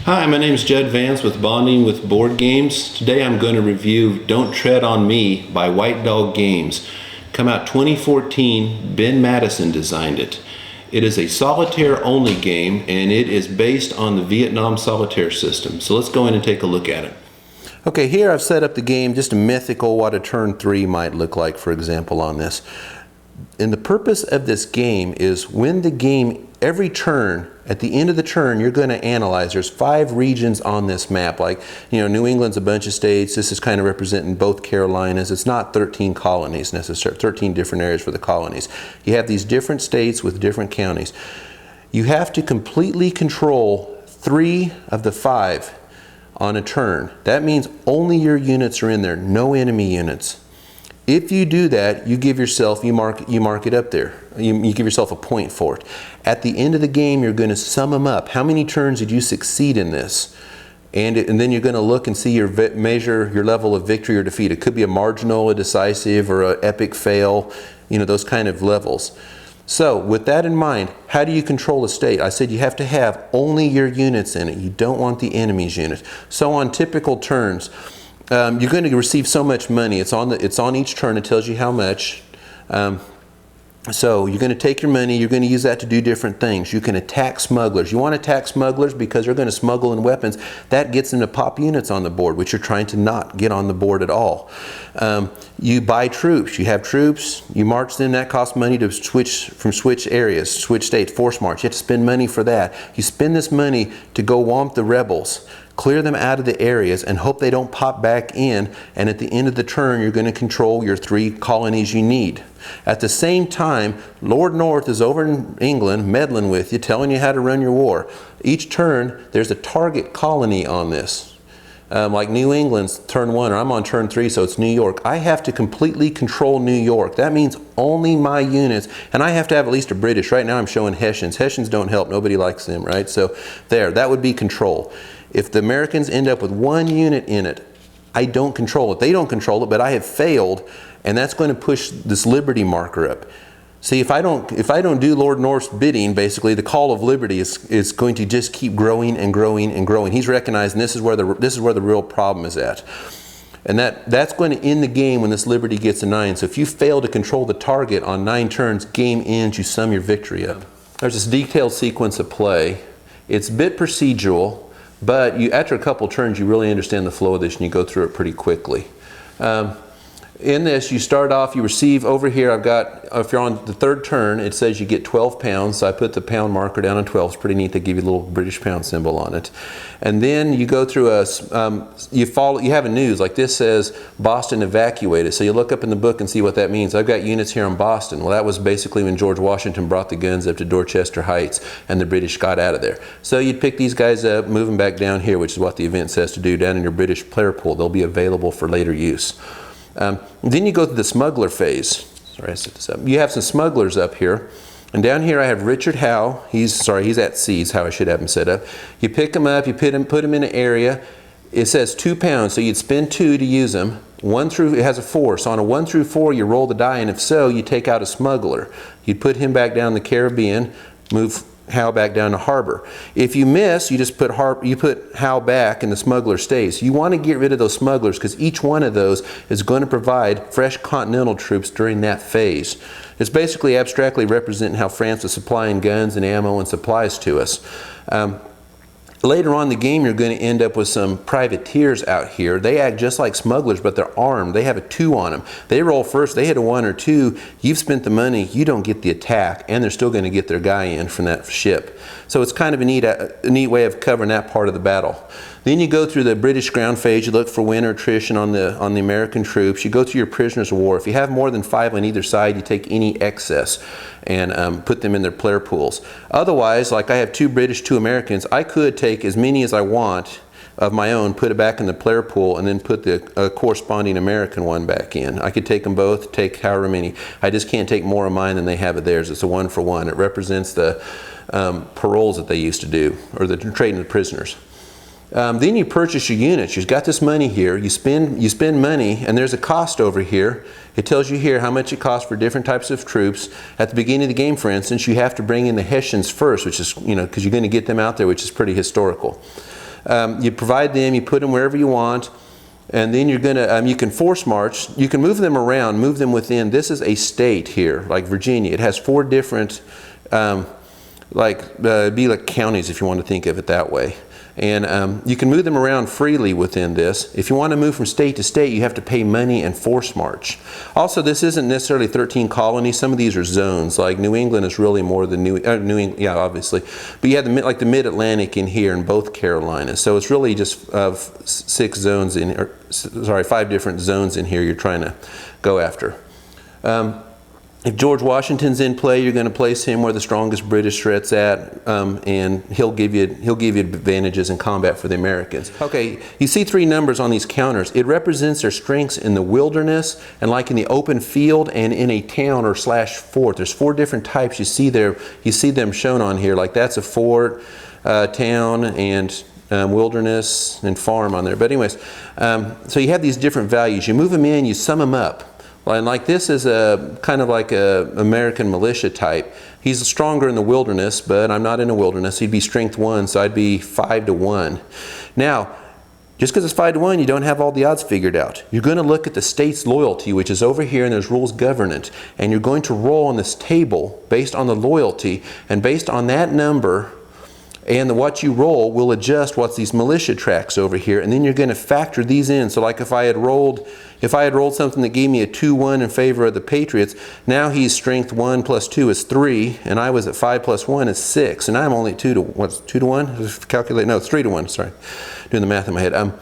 Hi, my name is Judd Vance with Bonding with Board Games. Today I'm going to review Don't Tread on Me by White Dog Games. Come out 2014, Ben Madison designed it. It is a solitaire only game and it is based on the Vietnam Solitaire system. So let's go in and take a look at it. Okay, here I've set up the game, just a mythical what a turn 3 might look like, for example, on this. And the purpose of this game is when the game, every turn, at the end of the turn, you're going to analyze. There's 5 regions on this map. Like, you know, New England's a bunch of states. This is kind of representing both Carolinas. It's not 13 colonies necessarily, 13 different areas for the colonies. You have these different states with different counties. You have to completely control 3 of the 5 on a turn. That means only your units are in there, no enemy units. If you do that, you give yourself, you mark it up there. You give yourself a point for it. At the end of the game, you're going to sum them up. How many turns did you succeed in this? And then you're going to look and see measure your level of victory or defeat. It could be a marginal, a decisive, or an epic fail, you know, those kind of levels. So with that in mind, how do you control a state? I said you have to have only your units in it. You don't want the enemy's units. So on typical turns, you're going to receive so much money. It's on each turn. It tells you how much. So you're going to take your money. You're going to use that to do different things. You can attack smugglers. You want to attack smugglers because they're going to smuggle in weapons. That gets them to pop units on the board, which you're trying to not get on the board at all. You buy troops. You have troops. You march them. That costs money to switch areas, switch states, force march. You have to spend money for that. You spend this money to go womp the rebels, clear them out of the areas, and hope they don't pop back in. And at the end of the turn, you're going to control your 3 colonies you need. At the same time, Lord North is over in England meddling with you, telling you how to run your war. Each turn, there's a target colony on this. Like New England's turn 1, or I'm on turn 3, so it's New York. I have to completely control New York. That means only my units, and I have to have at least a British. Right now I'm showing Hessians. Hessians don't help. Nobody likes them, right? So there, that would be control. If the Americans end up with 1 unit in it, I don't control it. They don't control it, but I have failed, and that's going to push this liberty marker up. See, if I don't do Lord North's bidding, basically the call of liberty is going to just keep growing and growing and growing. He's recognizing this is where the real problem is at. And that's going to end the game when this liberty gets a 9. So if you fail to control the target on 9 turns, game ends, you sum your victory up. There's this detailed sequence of play. It's a bit procedural, but after a couple turns, you really understand the flow of this and you go through it pretty quickly. In this, you start off, you receive over here, I've got, if you're on the 3rd turn, it says you get 12 pounds. So I put the pound marker down on 12. It's pretty neat. They give you a little British pound symbol on it. And then you go through you have a news, like this says Boston evacuated. So you look up in the book and see what that means. I've got units here in Boston. Well, that was basically when George Washington brought the guns up to Dorchester Heights and the British got out of there. So you'd pick these guys up, move them back down here, which is what the event says to do, down in your British player pool. They'll be available for later use. Then you go to the smuggler phase. Sorry, I set this up. You have some smugglers up here. And down here I have Richard Howe. He's at sea is how I should have him set up. You pick him up, you put him in an area. It says 2 pounds, so you'd spend 2 to use him. It has a 4, so on a 1 through 4 you roll the die, and if so, you take out a smuggler. You'd put him back down the Caribbean, move Howe back down to harbor. If you miss, you just put Howe back and the smuggler stays. You want to get rid of those smugglers because each one of those is going to provide fresh Continental troops during that phase. It's basically abstractly representing how France was supplying guns and ammo and supplies to us. Later on in the game, you're going to end up with some privateers out here. They act just like smugglers, but they're armed. They have a 2 on them. They roll first. They hit a 1 or 2. You've spent the money. You don't get the attack, and they're still going to get their guy in from that ship. So it's kind of a neat way of covering that part of the battle. Then you go through the British ground phase. You look for win or attrition on the American troops. You go through your prisoners of war. If you have more than 5 on either side, you take any excess and put them in their player pools. Otherwise, like I have 2 British, 2 Americans, I could take as many as I want of my own, put it back in the player pool, and then put the corresponding American one back in. I could take them both, take however many. I just can't take more of mine than they have of theirs. It's a 1 for 1. It represents the paroles that they used to do, or the trading of prisoners. Then you purchase your units. You've got this money here. You spend money, and there's a cost over here. It tells you here how much it costs for different types of troops. At the beginning of the game, for instance, you have to bring in the Hessians first, which is, because you're going to get them out there, which is pretty historical. You provide them, you put them wherever you want, and then you're going to, you can force march. You can move them around, move them within. This is a state here, like Virginia. It has 4 different, be like counties if you want to think of it that way. And you can move them around freely within this. If you want to move from state to state, you have to pay money and force march. Also, this isn't necessarily 13 colonies. Some of these are zones. Like New England is really more than New England, yeah, obviously. But you have like the Mid-Atlantic in here and both Carolinas. So it's really just 6 zones in, or sorry, 5 different zones in here you're trying to go after. If George Washington's in play, you're going to place him where the strongest British threat's at, and he'll give you advantages in combat for the Americans. Okay, you see 3 numbers on these counters. It represents their strengths in the wilderness and like in the open field and in a town or / fort. There's 4 different types you see there. You see them shown on here. Like that's a fort, town, and wilderness and farm on there. But anyways, so you have these different values. You move them in, you sum them up. And like this is a kind of like a American militia type. He's stronger in the wilderness, but I'm not in the wilderness. He'd be strength 1, so I'd be 5 to 1. Now, just because it's 5 to 1, you don't have all the odds figured out. You're going to look at the state's loyalty, which is over here, and there's rules governance. And you're going to roll on this table based on the loyalty, and based on that number, and what you roll will adjust what's these militia tracks over here, and then you're going to factor these in. So like if I had rolled something that gave me a 2-1 in favor of the Patriots, now he's strength 1 plus 2 is 3, and I was at 5 plus 1 is 6, and I'm only 2 to 1? Just calculate, no, it's 3 to 1, sorry. Doing the math in my head.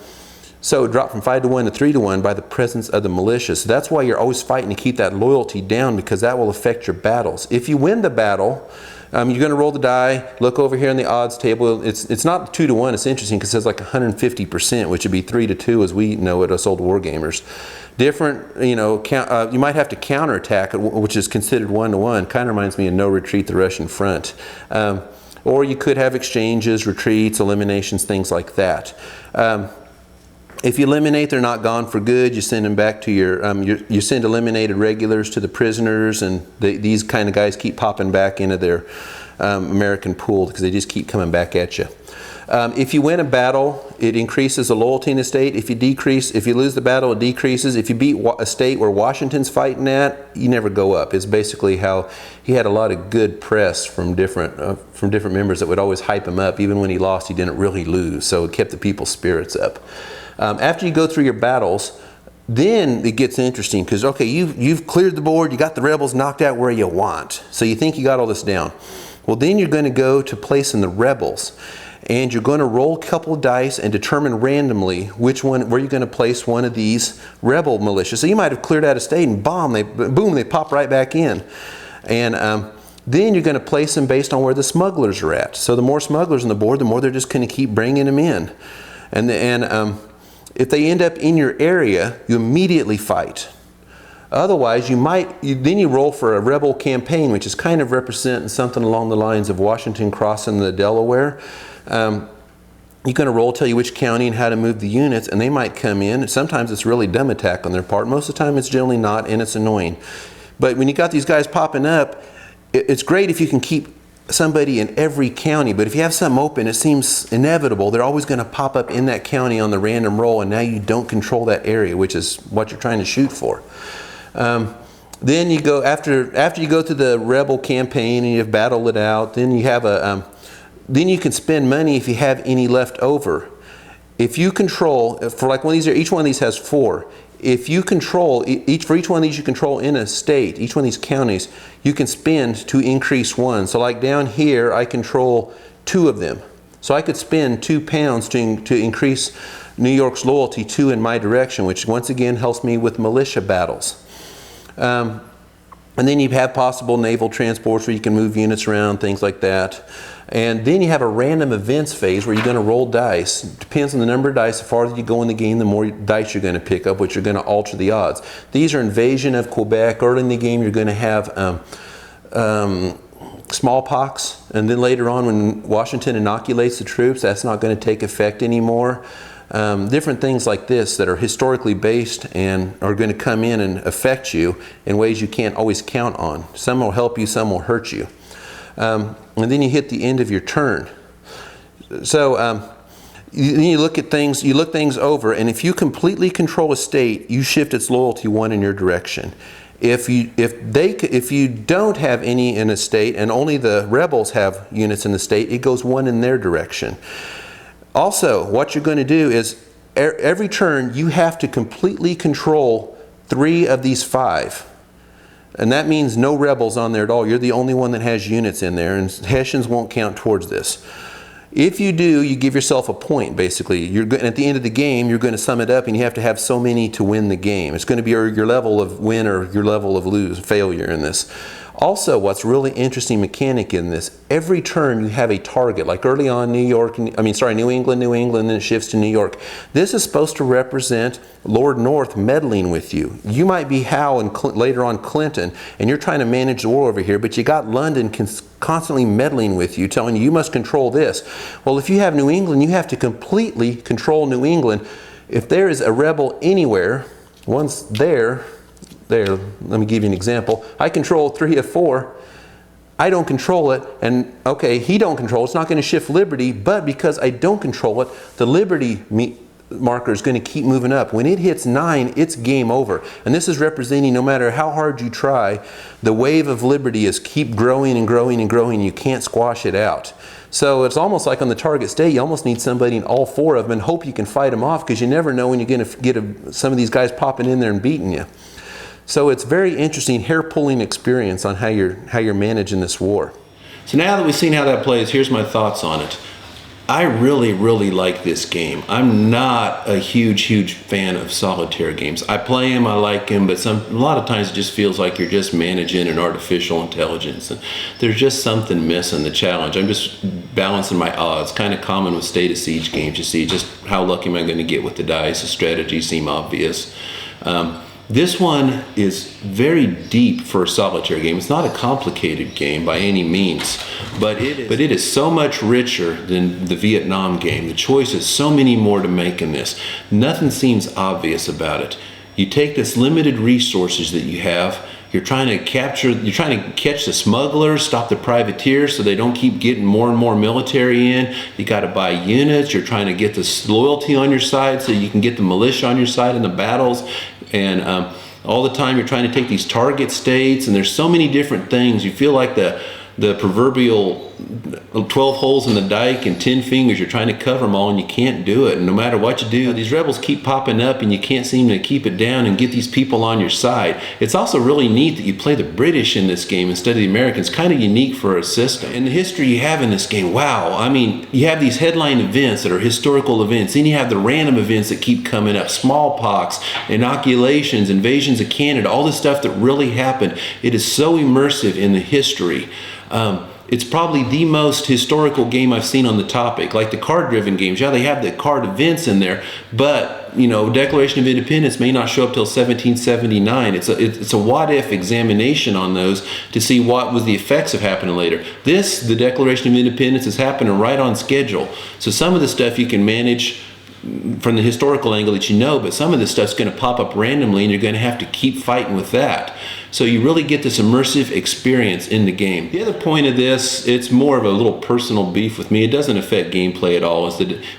So it dropped from 5 to 1 to 3 to 1 by the presence of the militia. So that's why you're always fighting to keep that loyalty down, because that will affect your battles. If you win the battle, you're going to roll the die, look over here in the odds table. It's not 2 to 1. It's interesting because it says like 150%, which would be 3 to 2 as we know it, us old war gamers. Different, you know, you might have to counterattack, which is considered 1 to 1. Kind of reminds me of No Retreat, the Russian Front. Or you could have exchanges, retreats, eliminations, things like that. If you eliminate, they're not gone for good. You send them back to you send eliminated regulars to the prisoners, and these kind of guys keep popping back into their American pool because they just keep coming back at you. If you win a battle, it increases the loyalty in the state. If you lose the battle, it decreases. If you beat a state where Washington's fighting at, you never go up. It's basically how he had a lot of good press from different members that would always hype him up. Even when he lost, he didn't really lose, so it kept the people's spirits up. After you go through your battles, then it gets interesting because, okay, you've cleared the board, you got the rebels knocked out where you want. So you think you got all this down. Well, then you're going to go to placing the rebels. And you're going to roll a couple of dice and determine randomly where you're going to place one of these rebel militias. So you might have cleared out a state and boom, they pop right back in. And then you're going to place them based on where the smugglers are at. So the more smugglers on the board, the more they're just going to keep bringing them in. And if they end up in your area, you immediately fight. Otherwise, then you roll for a rebel campaign, which is kind of representing something along the lines of Washington crossing the Delaware. You're going to roll, tell you which county and how to move the units, and they might come in. Sometimes it's really dumb attack on their part. Most of the time it's generally not, and it's annoying. But when you got these guys popping up, it's great if you can keep somebody in every county, but if you have something open, it seems inevitable. They're always going to pop up in that county on the random roll, and now you don't control that area, which is what you're trying to shoot for. Then you go after you go through the rebel campaign and you've battled it out. Then you have then you can spend money if you have any left over. If you control, for like one of these, each one of these has 4. If you control for each one of these you control in a state, each one of these counties, you can spend to increase 1. So like down here, I control 2 of them. So I could spend £2 to increase New York's loyalty 2 in my direction, which once again helps me with militia battles. And then you have possible naval transports where you can move units around, things like that. And then you have a random events phase where you're going to roll dice. It depends on the number of dice. The farther you go in the game, the more dice you're going to pick up, which are going to alter the odds. These are invasion of Quebec. Early in the game, you're going to have smallpox. And then later on, when Washington inoculates the troops, that's not going to take effect anymore. Different things like this that are historically based and are going to come in and affect you in ways you can't always count on. Some will help you, some will hurt you. And then you hit the end of your turn. So you look at things, you look things over, and if you completely control a state, you shift its loyalty one in your direction. If you don't have any in a state and only the rebels have units in the state, it goes one in their direction. Also, what you're going to do is every turn you have to completely control 3 of these 5. And that means no rebels on there at all. You're the only one that has units in there, and Hessians won't count towards this. If you do, you give yourself a point, basically. At the end of the game, you're going to sum it up, and you have to have so many to win the game. It's going to be your level of win or your level of failure in this. Also, what's really interesting mechanic in this, every turn you have a target. Like early on, New England, then it shifts to New York. This is supposed to represent Lord North meddling with you. You might be Howe and later on Clinton, and you're trying to manage the war over here, but you got London constantly meddling with you, telling you must control this. Well, if you have New England, you have to completely control New England. If there is a rebel anywhere, once there, let me give you an example. I control 3 of 4. I don't control it, and okay, he don't control it. It's not going to shift Liberty, but because I don't control it, the Liberty marker is going to keep moving up. When it hits 9, it's game over. And this is representing no matter how hard you try, the wave of Liberty is keep growing and growing and growing. You can't squash it out. So it's almost like on the target state, you almost need somebody in all 4 of them and hope you can fight them off, because you never know when you're going to get some of these guys popping in there and beating you. So it's very interesting, hair-pulling experience on how you're managing this war. So now that we've seen how that plays, here's my thoughts on it. I really, really like this game. I'm not a huge fan of solitaire games. I play them, I like them, but a lot of times it just feels like you're just managing an artificial intelligence. And there's just something missing the challenge. I'm just balancing my odds. Kind of common with State of Siege games. You see just how lucky am I going to get with the dice. The strategies seem obvious. This one is very deep for a solitaire game. It's not a complicated game by any means, but it is so much richer than the Vietnam game. The choice is so many more to make in this. Nothing seems obvious about it. You take this limited resources that you have. You're trying to catch the smugglers, stop the privateers so they don't keep getting more and more military in. You got to buy units. You're trying to get the loyalty on your side so you can get the militia on your side in the battles. And all the time you're trying to take these target states, and there's so many different things. You feel like the proverbial 12 holes in the dike and 10 fingers. You're trying to cover them all and you can't do it. And no matter what you do, these rebels keep popping up and you can't seem to keep it down and get these people on your side. It's also really neat that you play the British in this game instead of the Americans. Kind of unique for a system. And the history you have in this game, wow. I mean, you have these headline events that are historical events. Then you have the random events that keep coming up. Smallpox, inoculations, invasions of Canada, all this stuff that really happened. It is so immersive in the history. It's probably the most historical game I've seen on the topic. Like the card-driven games, yeah, they have the card events in there, but you know, Declaration of Independence may not show up till 1779. It's a what-if examination on those to see what was the effects of happening later. The Declaration of Independence is happening right on schedule. So some of the stuff you can manage from the historical angle that you know, but some of this stuff's going to pop up randomly and you're going to have to keep fighting with that. So you really get this immersive experience in the game. The other point of this, it's more of a little personal beef with me. It doesn't affect gameplay at all.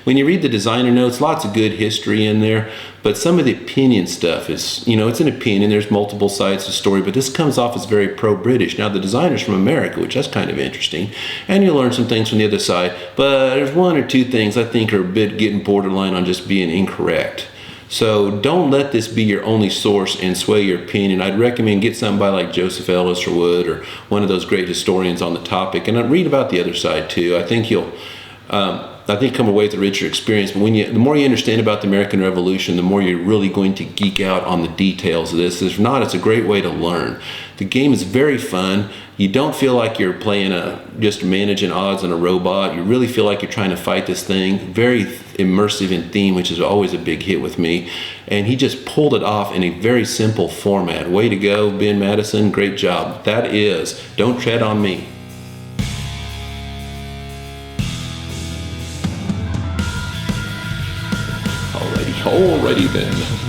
When you read the designer notes, lots of good history in there, but some of the opinion stuff is, you know, it's an opinion. There's multiple sides to the story, but this comes off as very pro-British. Now the designer's from America, which that's kind of interesting, and you learn some things from the other side, but there's one or two things I think are a bit getting borderline on just being incorrect. So don't let this be your only source and sway your opinion. I'd recommend get somebody like Joseph Ellis or Wood or one of those great historians on the topic, and read about the other side too. I think you'll come away with a richer experience. But the more you understand about the American Revolution, the more you're really going to geek out on the details of this. If not, it's a great way to learn. The game is very fun. You don't feel like you're playing just managing odds on a robot. You really feel like you're trying to fight this thing. Very immersive in theme, which is always a big hit with me. And he just pulled it off in a very simple format. Way to go, Ben Madison. Great job. That is Don't Tread on Me. Alrighty then.